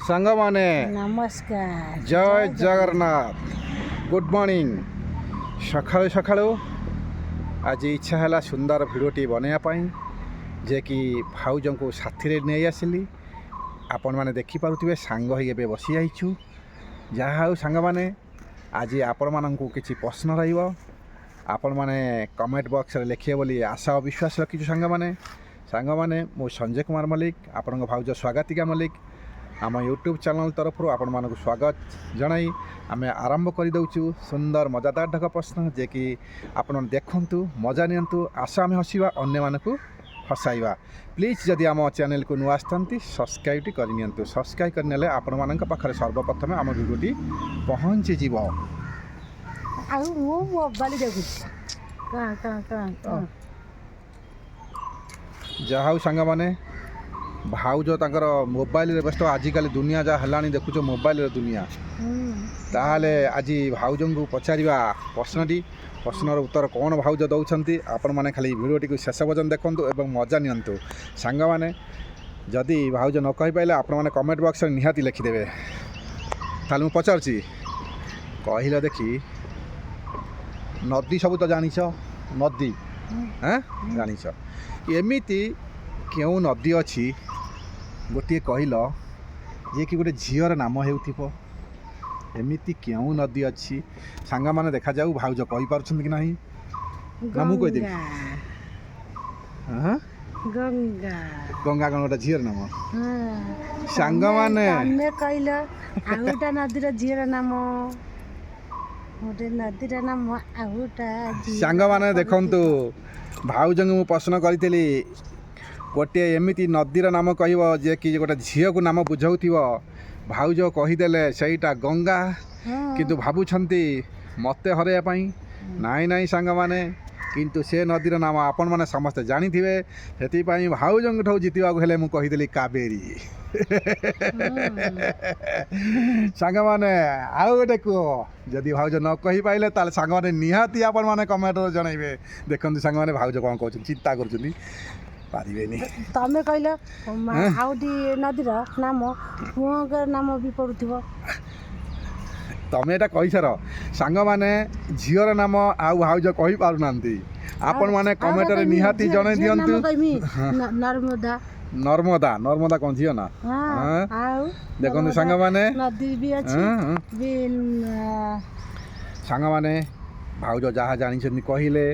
ସାଙ୍ଗମାନେ ନମସ୍କାର। ଜୟ ଜଗନ୍ନାଥ। Good morning. ସକାଳୁ ସକାଳୁ ଆଜି ଇଚ୍ଛା ହେଲା ସୁନ୍ଦର ଭିଡ଼ିଓଟି ବନେଇବା ପାଇଁ, ଯେ କି ଭାଉଜଙ୍କୁ ସାଥିରେ ନେଇ ଆସିଲି। ଆପଣମାନେ ଦେଖିପାରୁଥିବେ ସାଙ୍ଗ ହୋଇ ଏବେ ବସି ଯାଇଛୁ। ଯାହା ହେଉ ସାଙ୍ଗମାନେ, ଆଜି ଆପଣମାନଙ୍କୁ କିଛି ପ୍ରଶ୍ନ ରହିବ, ଆପଣମାନେ କମେଣ୍ଟ ବକ୍ସରେ ଲେଖିବେ ବୋଲି ଆଶା ଓ ବିଶ୍ୱାସ ରଖିଛୁ। ସାଙ୍ଗମାନେ ମୁଁ ସଞ୍ଜୟ କୁମାର ମଲ୍ଲିକ, ଆପଣଙ୍କ ଭାଉଜ ସ୍ୱାଗତିକା ମଲ୍ଲିକ ଆମ ୟୁଟ୍ୟୁବ୍ ଚ୍ୟାନେଲ୍ ତରଫରୁ ଆପଣମାନଙ୍କୁ ସ୍ୱାଗତ ଜଣାଇ ଆମେ ଆରମ୍ଭ କରିଦେଉଛୁ ସୁନ୍ଦର ମଜାଦାର ଢକ ପ୍ରଶ୍ନ, ଯେ କି ଆପଣମାନେ ଦେଖନ୍ତୁ, ମଜା ନିଅନ୍ତୁ। ଆସ ଆମେ ହସିବା, ଅନ୍ୟମାନଙ୍କୁ ହସାଇବା। ପ୍ଲିଜ୍ ଯଦି ଆମ ଚ୍ୟାନେଲକୁ ନୂଆ ଆସିଥାନ୍ତି ସବସ୍କ୍ରାଇବ୍ଟି କରିନିଅନ୍ତୁ। ସବସ୍କ୍ରାଇବ୍ କରିନେଲେ ଆପଣମାନଙ୍କ ପାଖରେ ସର୍ବପ୍ରଥମେ ଆମ ଭିଡ଼ିଓଟି ପହଞ୍ଚିଯିବ। ଆଉ ମୁଁ ମୋବାଇଲ ଦେଖୁଛି। ଯାହା ହେଉ ସାଙ୍ଗମାନେ, ଭାଉଜ ତାଙ୍କର ମୋବାଇଲରେ ବ୍ୟସ୍ତ। ଆଜିକାଲି ଦୁନିଆ ଯାହା ହେଲାଣି ଦେଖୁଛ, ମୋବାଇଲର ଦୁନିଆ। ତାହେଲେ ଆଜି ଭାଉଜଙ୍କୁ ପଚାରିବା ପ୍ରଶ୍ନର ଉତ୍ତର କ'ଣ ଭାଉଜ ଦେଉଛନ୍ତି। ଆପଣମାନେ ଖାଲି ଭିଡ଼ିଓଟିକୁ ଶେଷ ପର୍ଯ୍ୟନ୍ତ ଦେଖନ୍ତୁ ଏବଂ ମଜା ନିଅନ୍ତୁ। ସାଙ୍ଗମାନେ, ଯଦି ଭାଉଜ ନ କହିପାରିଲେ ଆପଣମାନେ କମେଣ୍ଟ ବକ୍ସରେ ନିହାତି ଲେଖିଦେବେ। ତାହେଲେ ମୁଁ ପଚାରୁଛି, କହିଲ ଦେଖି, ନଦୀ ସବୁ ତ ଜାଣିଛ, ନଦୀ ଜାଣିଛ, ଏମିତି କେଉଁ ନଦୀ ଅଛି ଗୋଟିଏ କହିଲ, ଯିଏକି ଗୋଟେ ଝିଅର ନାମ ହେଉଥିବ? ଏମିତି କେଉଁ ନଦୀ ଅଛି ସାଙ୍ଗମାନେ? ଦେଖାଯାଉ ଭାଉଜ କହିପାରୁଛନ୍ତି କି ନାହିଁ। ନା ମୁଁ କହିଦେବି? ଗଙ୍ଗା କ'ଣ ଗୋଟେ ଝିଅର ନାମ? ସାଙ୍ଗମାନେ ତମେ କହିଲ ଆଉ ଗୋଟେ ନଦୀର ଝିଅର ନାମ, ଗୋଟେ ନଦୀର ନାମ ଆଉ ଗୋଟେ। ସାଙ୍ଗମାନେ ଦେଖନ୍ତୁ, ଭାଉଜଙ୍କୁ ମୁଁ ପ୍ରଶ୍ନ କରିଥିଲି ଗୋଟିଏ ଏମିତି ନଦୀର ନାମ କହିବ ଯେ କି ଗୋଟେ ଝିଅକୁ ନାମ ବୁଝାଉଥିବ। ଭାଉଜ କହିଦେଲେ ସେଇଟା ଗଙ୍ଗା, କିନ୍ତୁ ଭାବୁଛନ୍ତି ମୋତେ ହରାଇବା ପାଇଁ। ନାଇଁ ସାଙ୍ଗମାନେ, କିନ୍ତୁ ସେ ନଦୀର ନାମ ଆପଣମାନେ ସମସ୍ତେ ଜାଣିଥିବେ। ସେଥିପାଇଁ ଭାଉଜଙ୍କଠାରୁ ଜିତିବାକୁ ହେଲେ ମୁଁ କହିଦେଲି କାବେରୀ। ସାଙ୍ଗମାନେ ଆଉ ଗୋଟେ କୁହ, ଯଦି ଭାଉଜ ନ କହିପାରିଲେ ତାହେଲେ ସାଙ୍ଗମାନେ ନିହାତି ଆପଣମାନେ କମେଣ୍ଟରେ ଜଣାଇବେ। ଦେଖନ୍ତୁ ସାଙ୍ଗମାନେ, ଭାଉଜ କ'ଣ କହୁଛନ୍ତି, ଚିନ୍ତା କରୁଛନ୍ତି, ପାରିବେନି। ତମେ କହିଲ ଆଉଟି ନଦୀର ନାମ, ପୁଅଙ୍କ ନାମ ବି ପଡୁଥିବ। ତମେ ଏଇଟା କହିସାର। ସାଙ୍ଗମାନେ, ଝିଅର ନାମ ଆଉ ଭାଉଜ କହିପାରୁନାହାନ୍ତି। ଆପଣମାନେ କମେଣ୍ଟରେ ନିହାତି ଜଣାଇ ଦିଅନ୍ତୁ। ନର୍ମଦା କ'ଣ ଝିଅ ନା? ଦେଖନ୍ତୁ ସାଙ୍ଗମାନେ, ସାଙ୍ଗମାନେ ଭାଉଜ ଯାହା ଜାଣିଛନ୍ତି କହିଲେ।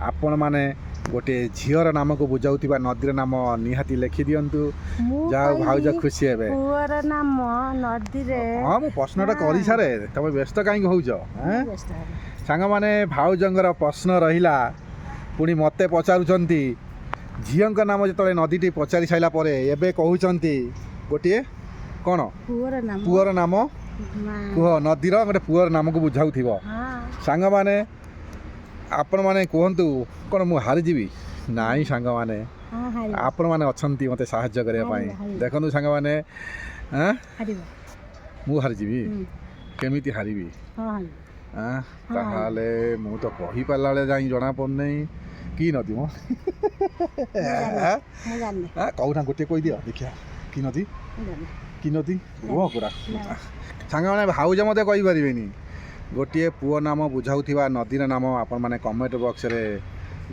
ଆପଣମାନେ ଗୋଟିଏ ଝିଅର ନାମକୁ ବୁଝାଉଥିବା ନଦୀର ନାମ ନିହାତି ଲେଖିଦିଅନ୍ତୁ। ଯାହା ଭାଉଜ ଖୁସି ହେବେ। ପୁଅର ନାମ ନଦୀରେ। ହଁ, ମୁଁ ପ୍ରଶ୍ନଟା କରିସାରେ, ତମେ ବ୍ୟସ୍ତ କାହିଁକି ହେଉଛ? ସାଙ୍ଗମାନେ, ଭାଉଜଙ୍କର ପ୍ରଶ୍ନ ରହିଲା, ପୁଣି ମୋତେ ପଚାରୁଛନ୍ତି। ଝିଅଙ୍କ ନାମ ଯେତେବେଳେ ନଦୀଟି ପଚାରି ସାରିଲା ପରେ ଏବେ କହୁଛନ୍ତି ଗୋଟିଏ କ'ଣ ପୁଅର ନାମ କୁହ, ନଦୀର ଗୋଟେ ପୁଅର ନାମକୁ ବୁଝାଉଥିବ। ସାଙ୍ଗମାନେ ଆପଣମାନେ କୁହନ୍ତୁ, କ'ଣ ମୁଁ ହାରିଯିବି? ନାଇଁ ସାଙ୍ଗମାନେ, ଆପଣମାନେ ଅଛନ୍ତି ମୋତେ ସାହାଯ୍ୟ କରିବା ପାଇଁ। ଦେଖନ୍ତୁ ସାଙ୍ଗମାନେ, ମୁଁ ହାରିଯିବି? କେମିତି ହାରିବି? ତାହେଲେ ମୁଁ ତ କହିପାରିଲା ବେଳେ ଯାଇ ଜଣାପଡ଼ୁନାହିଁ। କି ନଦୀ ମ? କହୁନା ଗୋଟିଏ କହିଦିଅ ଦେଖିବା। କି ନଦୀ? କୁହ ପୁରା। ସାଙ୍ଗମାନେ ଭାଉଜ ମୋତେ କହିପାରିବେନି। ଗୋଟିଏ ପୁଅ ନାମ ବୁଝାଉଥିବା ନଦୀର ନାମ ଆପଣମାନେ କମେଣ୍ଟ ବକ୍ସରେ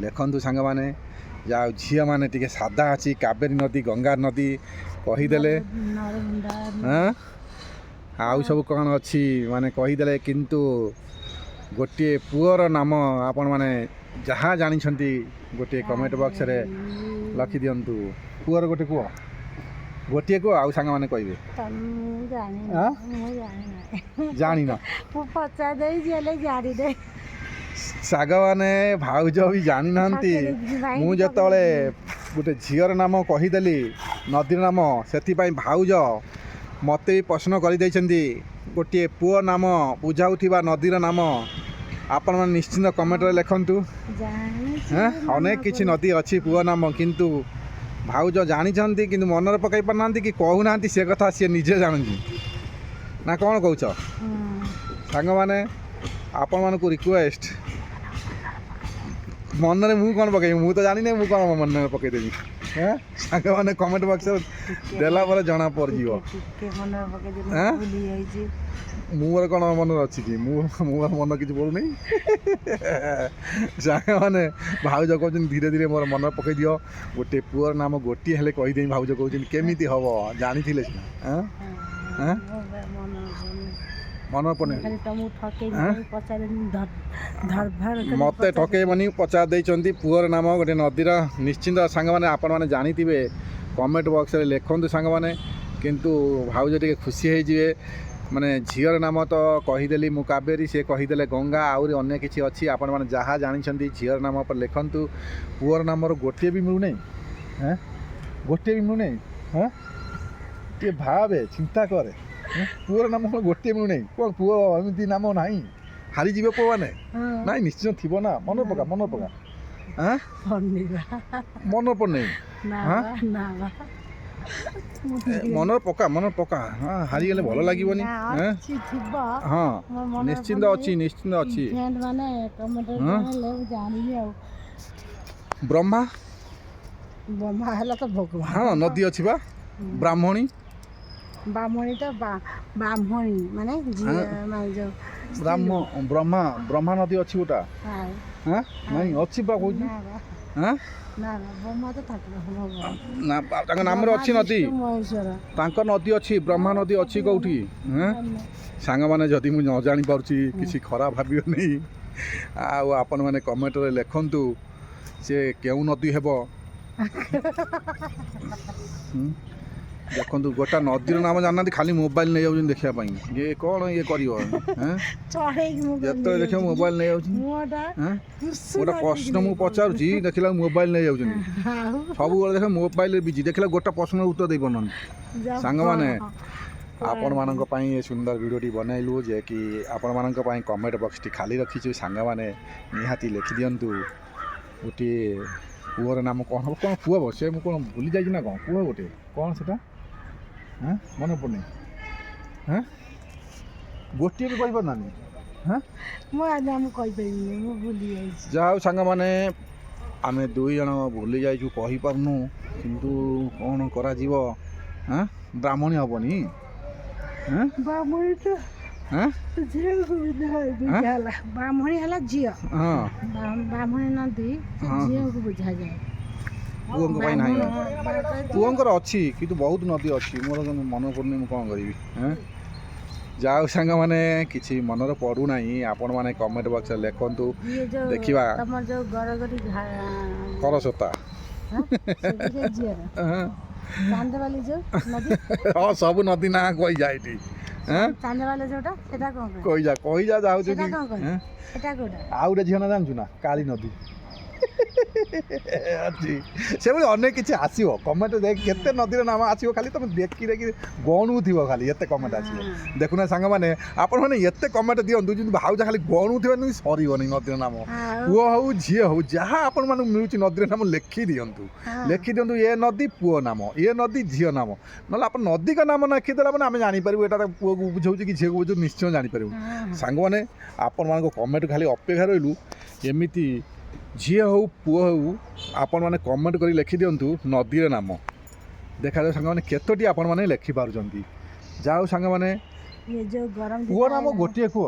ଲେଖନ୍ତୁ। ସାଙ୍ଗମାନେ, ଯାହା ଝିଅମାନେ ଟିକେ ସାଧା ଅଛି, କାବେରୀ ନଦୀ, ଗଙ୍ଗା ନଦୀ କହିଦେଲେ। ଆଉ ସବୁ କ'ଣ ଅଛି ମାନେ କହିଦେଲେ, କିନ୍ତୁ ଗୋଟିଏ ପୁଅର ନାମ ଆପଣମାନେ ଯାହା ଜାଣିଛନ୍ତି ଗୋଟିଏ କମେଣ୍ଟ ବକ୍ସରେ ଲେଖିଦିଅନ୍ତୁ। ପୁଅର ଗୋଟିଏ କୁହ, ଗୋଟିଏ କୁହ, ଆଉ ସାଙ୍ଗମାନେ କହିବେ। ଜାଣିନ? ସାଙ୍ଗମାନେ ଭାଉଜ ବି ଜାଣିନାହାନ୍ତି। ମୁଁ ଯେତେବେଳେ ଗୋଟେ ଝିଅର ନାମ କହିଦେଲି, ନଦୀର ନାମ, ସେଥିପାଇଁ ଭାଉଜ ମୋତେ ବି ପ୍ରଶ୍ନ କରିଦେଇଛନ୍ତି ଗୋଟିଏ ପୁଅ ନାମ ବୁଝାଉଥିବା ନଦୀର ନାମ। ଆପଣମାନେ ନିଶ୍ଚିନ୍ତ କମେଣ୍ଟରେ ଲେଖନ୍ତୁ। ଅନେକ କିଛି ନଦୀ ଅଛି ପୁଅ ନାମ, କିନ୍ତୁ ଭାଉଜ ଜାଣିଛନ୍ତି, କିନ୍ତୁ ମନରେ ପକାଇ ପାରୁନାହାନ୍ତି କି କହୁନାହାନ୍ତି। ସେ କଥା ସିଏ ନିଜେ ଜାଣନ୍ତି। ନା କ'ଣ କହୁଛ? ସାଙ୍ଗମାନେ ଆପଣମାନଙ୍କୁ ରିକ୍ୱେଷ୍ଟ, ମନରେ ମୁଁ କ'ଣ ପକାଇବି? ମୁଁ ତ ଜାଣିନି, ମୁଁ କ'ଣ ମନରେ ପକାଇଦେବି? ସାଙ୍ଗମାନେ କମେଣ୍ଟ ବକ୍ସରେ ଦେଲା ପରେ ଜଣା ପଡ଼ିଯିବ। ଟିକେ ମନେ ପକେଇ ଆଁ? ଭୁଲି ଯାଇଛି। ମୋର କ'ଣ ମନରେ ଅଛି କି ମୁଁ ମନ କିଛି ପଡ଼ୁନି। ସାଙ୍ଗମାନେ ଭାଉଜ କହୁଛନ୍ତି ଧୀରେ ଧୀରେ ମୋର ମନ ପକେଇ ଦିଅ। ଗୋଟେ ପୁଅର ନାମ ଗୋଟିଏ ହେଲେ କହିଦେଇ ଭାଉଜ କହୁଛନ୍ତି କେମିତି ହେବ ଜାଣିଥିଲେ ସିନା। ଆଁ ମନ ପଡ଼ୁନି। ଖାଲି ତମକୁ ଠକେଇ ପଚାରିନି ଧରଭାର ମୋତେ ଠକେଇବନି ପଚାରି ଦେଇଛନ୍ତି ପୁଅର ନାମ ଗୋଟେ ନଦୀର। ନିଶ୍ଚିନ୍ତ ସାଙ୍ଗମାନେ ଆପଣମାନେ ଜାଣିଥିବେ କମେଣ୍ଟ ବକ୍ସରେ ଲେଖନ୍ତୁ ସାଙ୍ଗମାନେ। କିନ୍ତୁ ଭାଉଜ ଟିକେ ଖୁସି ହେଇଯିବେ। ମାନେ ଝିଅର ନାମ ତ କହିଦେଲି ମୁଁ କାବେରୀ, ସେ କହିଦେଲେ ଗଙ୍ଗା, ଆହୁରି ଅନ୍ୟ କିଛି ଅଛି। ଆପଣମାନେ ଯାହା ଜାଣିଛନ୍ତି ଝିଅର ନାମ ଉପରେ ଲେଖନ୍ତୁ। ପୁଅର ନାମର ଗୋଟିଏ ବି ମିଳୁନାହିଁ। ଗୋଟିଏ ବି ମିଳୁନାହିଁ। ଟିକେ ଭାବେ ଚିନ୍ତା କରେ। ପୁଅର ନାମ କ'ଣ ଗୋଟିଏ ମିଳୁନାହିଁ? କ'ଣ ପୁଅ ଏମିତି ନାମ ନାହିଁ? ହାରିଯିବେ ପୁଅମାନେ? ନାଇଁ ନିଶ୍ଚୟ ଥିବ ନା। ମନେ ପକା ମନେ ପକା। ମନେ ପଡ଼ୁନି? ମନରେ ପକା ମନରେ ପକା। ହାରିଗଲେ ଭଲ ଲାଗିବନି। ହଁ ନିଶ୍ଚିନ୍ତ ଅଛି ନିଶ୍ଚିନ୍ତ ଅଛି। ବ୍ରହ୍ମା ହେଲା ତ ଭଗବାନ। ହଁ ନଦୀ ଅଛି ବା। ବ୍ରାହ୍ମଣୀ ତ ବ୍ରାହ୍ମଣୀ ମାନେ ବ୍ରହ୍ମା ନଦୀ ଅଛି ଗୋଟା। ନାଇଁ ଅଛି ବା କହୁଛି। ନା ତାଙ୍କ ନାମରେ ଅଛି ନଦୀ। ତାଙ୍କ ନଦୀ ଅଛି ବ୍ରହ୍ମା ନଦୀ ଅଛି କେଉଁଠି? ସାଙ୍ଗମାନେ ଯଦି ମୁଁ ନ ଜାଣିପାରୁଛି କିଛି ଖରାପ ଭାବିବେନି। ଆଉ ଆପଣମାନେ କମେଣ୍ଟରେ ଲେଖନ୍ତୁ ସେ କେଉଁ ନଦୀ ହେବ। ଦେଖନ୍ତୁ ଗୋଟା ନଦୀର ନାମ ଜାଣିନାହାନ୍ତି, ଖାଲି ମୋବାଇଲ ନେଇଯାଉଛନ୍ତି ଦେଖିବା ପାଇଁ। ଇଏ କ'ଣ ଇଏ କରିବ? ଯେତେବେଳେ ଦେଖିବ ମୋବାଇଲ ନେଇଯାଉଛି। ଗୋଟେ ପ୍ରଶ୍ନ ମୁଁ ପଚାରୁଛି ଦେଖିଲା ମୋବାଇଲ ନେଇଯାଉଛନ୍ତି। ସବୁବେଳେ ଦେଖ ମୋବାଇଲରେ ବିଜି, ଦେଖିଲା ଗୋଟେ ପ୍ରଶ୍ନର ଉତ୍ତର ଦେଇପାରୁନାହାନ୍ତି। ସାଙ୍ଗମାନେ ଆପଣମାନଙ୍କ ପାଇଁ ଏ ସୁନ୍ଦର ଭିଡ଼ିଓଟି ବନାଇଲୁ ଯେ କି ଆପଣମାନଙ୍କ ପାଇଁ କମେଣ୍ଟ ବକ୍ସଟି ଖାଲି ରଖିଛୁ। ସାଙ୍ଗମାନେ ନିହାତି ଲେଖିଦିଅନ୍ତୁ ଗୋଟିଏ ପୁଅର ନାମ କ'ଣ ହେବ। କ'ଣ ପୁଅ ହେବ ସେ? ମୁଁ କ'ଣ ଭୁଲି ଯାଇଛି ନା କ'ଣ? ପୁଅ ଗୋଟେ କ'ଣ ସେଟା? ମନେ ପଡ଼ୁନି। ଗୋଟିଏ ବି କହିପାରୁନାହାନ୍ତି। ଯାହା ହଉ ସାଙ୍ଗମାନେ ଆମେ ଦୁଇ ଜଣ ଭୁଲି ଯାଇଛୁ କହିପାରୁନୁ, କିନ୍ତୁ କ'ଣ କରାଯିବ। ବ୍ରାହ୍ମଣୀ ହେବନି? ବ୍ରାହ୍ମଣୀ ହେଲା ଝିଅ। ବ୍ରାହ୍ମଣୀ ନଦୀ ଝିଅକୁ ବୁଝାଯାଏ। ପୁଅଙ୍କ ପାଇଁ ନାହିଁ। ପୁଅଙ୍କର ଅଛି କିନ୍ତୁ ବହୁତ ନଦୀ ଅଛି। ମୋର ମନେ ପଡ଼ୁନି, ମୁଁ କ'ଣ କରିବି। ଯାହା ହଉ ସାଙ୍ଗମାନେ କିଛି ମନରେ ପଡ଼ୁନାହିଁ। ଆପଣମାନେ କମେଣ୍ଟ ବକ୍ସରେ ଲେଖନ୍ତୁ ଦେଖିବା। କରସୋତା ହଁ ସବୁ ନଦୀ ନାଁ କହିଯା ଏଠି। କହିଯା ଯାଉଛି। ଆଉ ଗୋଟେ ଝିଅ ନା ଜାଣିଛୁ ନା? କାଳୀ ନଦୀ ଅଛି। ସେଭଳି ଅନେକ କିଛି ଆସିବ କମେଣ୍ଟ। ଦେଖ କେତେ ନଦୀର ନାମ ଆସିବ, ଖାଲି ତମେ ଦେଖି ଦେଖି ଗଣୁଥିବ, ଖାଲି ଏତେ କମେଣ୍ଟ ଆସିବ। ଦେଖୁନା ସାଙ୍ଗମାନେ ଆପଣମାନେ ଏତେ କମେଣ୍ଟ ଦିଅନ୍ତୁ ଯେମିତି ଭାଉଜ ଖାଲି ଗଣୁଥିବେ, ସରିବନି ନଦୀର ନାମ। ପୁଅ ହଉ ଝିଅ ହଉ ଯାହା ଆପଣମାନଙ୍କୁ ମିଳୁଛି ନଦୀର ନାମ ଲେଖିଦିଅନ୍ତୁ। ଲେଖିଦିଅନ୍ତୁ ଏ ନଦୀ ପୁଅ ନାମ, ଏ ନଦୀ ଝିଅ ନାମ। ନହେଲେ ଆପଣ ନଦୀଙ୍କ ନାମ ଲେଖିଦେଲା ମାନେ ଆମେ ଜାଣିପାରିବୁ ଏଇଟା ପୁଅକୁ ବୁଝାଉଛି କି ଝିଅକୁ ବୁଝାଉଛି, ନିଶ୍ଚୟ ଜାଣିପାରିବୁ। ସାଙ୍ଗମାନେ ଆପଣମାନଙ୍କ କମେଣ୍ଟ ଖାଲି ଅପେକ୍ଷା ରହିଲୁ। ଏମିତି ଝିଅ ହେଉ ପୁଅ ହେଉ ଆପଣମାନେ କମେଣ୍ଟ କରି ଲେଖିଦିଅନ୍ତୁ ନଦୀର ନାମ। ଦେଖାଯାଉ ସାଙ୍ଗମାନେ କେତୋଟି ଆପଣମାନେ ଲେଖିପାରୁଛନ୍ତି। ଯାହା ହଉ ସାଙ୍ଗମାନେ ପୁଅ ନାମ ଗୋଟିଏ କୁହ।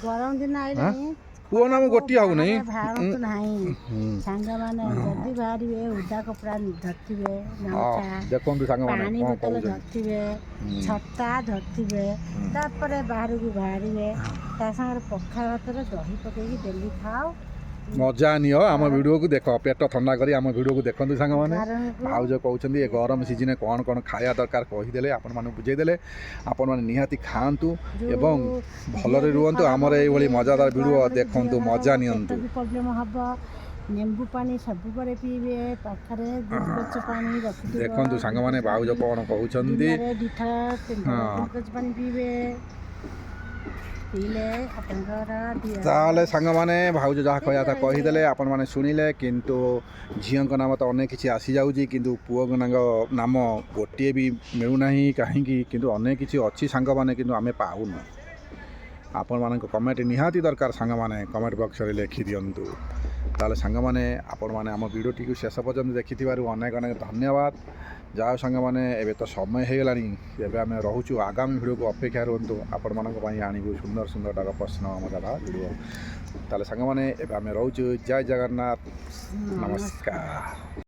ଗରମ ଦିନ ଆଇଲାଣି, ପୁଅ ନାମ ଗୋଟିଏ ହେଉନାହିଁ। ସାଙ୍ଗମାନେ ଯଦି ବାହାରିବେ ଓଦା କପଡ଼ା ଧରିଥିବେ, ଦେଖନ୍ତୁ ସାଙ୍ଗମାନେ ପାଣି ବୋତଲ ଧରିଥିବେ, ଛତା ଧରିଥିବେ, ତାପରେ ବାହାରକୁ ବାହାରିବେ। ତା ସାଙ୍ଗରେ ପଖାଳ ଭାତରେ ଦହି ପକେଇକି ଡେଲି ଖାଅ, ମଜା ନିଅ। ଆମ ଭିଡ଼ିଓକୁ ଦେଖ, ପେଟ ଥଣ୍ଡା କରି ଆମ ଭିଡ଼ିଓକୁ ଦେଖନ୍ତୁ ସାଙ୍ଗମାନେ। ଭାଉଜ କହୁଛନ୍ତି ଏ ଗରମ ସିଜିନରେ କ'ଣ କ'ଣ ଖାଇବା ଦରକାର କହିଦେଲେ, ଆପଣମାନଙ୍କୁ ବୁଝେଇଦେଲେ। ଆପଣମାନେ ନିହାତି ଖାଆନ୍ତୁ ଏବଂ ଭଲରେ ରୁହନ୍ତୁ। ଆମର ଏଇଭଳି ମଜାଦାର ଭିଡ଼ିଓ ଦେଖନ୍ତୁ, ମଜା ନିଅନ୍ତୁ। ପ୍ରୋବ୍ଲେମ ହେବ, ଲେମ୍ବୁ ପାଣି ସବୁବେଳେ ପିଇବେ, ପାଖରେ ଗ୍ଲୁକୋଜ ପାଣି ରଖିଥିବେ। ଦେଖନ୍ତୁ ସାଙ୍ଗମାନେ ଭାଉଜ କ'ଣ କହୁଛନ୍ତି। ଗ୍ଲୁକୋଜ ପାଣି ପିଇବେ, ତାହେଲେ ସାଙ୍ଗମାନେ ଭାଉଜ ଯାହା କହିବା କଥା କହିଦେଲେ, ଆପଣମାନେ ଶୁଣିଲେ। କିନ୍ତୁ ଝିଅଙ୍କ ନାମ ତ ଅନେକ କିଛି ଆସିଯାଉଛି, କିନ୍ତୁ ପୁଅଙ୍କ ନାମ ଗୋଟିଏ ବି ମିଳୁନାହିଁ କାହିଁକି? କିନ୍ତୁ ଅନେକ କିଛି ଅଛି ସାଙ୍ଗମାନେ, କିନ୍ତୁ ଆମେ ପାଉନୁ। ଆପଣମାନଙ୍କ କମେଣ୍ଟ ନିହାତି ଦରକାର ସାଙ୍ଗମାନେ, କମେଣ୍ଟ ବକ୍ସରେ ଲେଖିଦିଅନ୍ତୁ। ତାହେଲେ ସାଙ୍ଗମାନେ ଆପଣମାନେ ଆମ ଭିଡ଼ିଓଟିକୁ ଶେଷ ପର୍ଯ୍ୟନ୍ତ ଦେଖିଥିବାରୁ ଅନେକ ଅନେକ ଧନ୍ୟବାଦ। ଯାହା ସାଙ୍ଗମାନେ ଏବେ ତ ସମୟ ହେଇଗଲାଣି, ଏବେ ଆମେ ରହୁଛୁ। ଆଗାମୀ ଭିଡ଼ିଓକୁ ଅପେକ୍ଷା ରୁହନ୍ତୁ, ଆପଣମାନଙ୍କ ପାଇଁ ଆଣିବୁ ସୁନ୍ଦର ସୁନ୍ଦର ପ୍ରଶ୍ନ ମଜାଦାର ଭିଡ଼ିଓ। ତାହେଲେ ସାଙ୍ଗମାନେ ଏବେ ଆମେ ରହୁଛୁ। ଜୟ ଜଗନ୍ନାଥ, ନମସ୍କାର।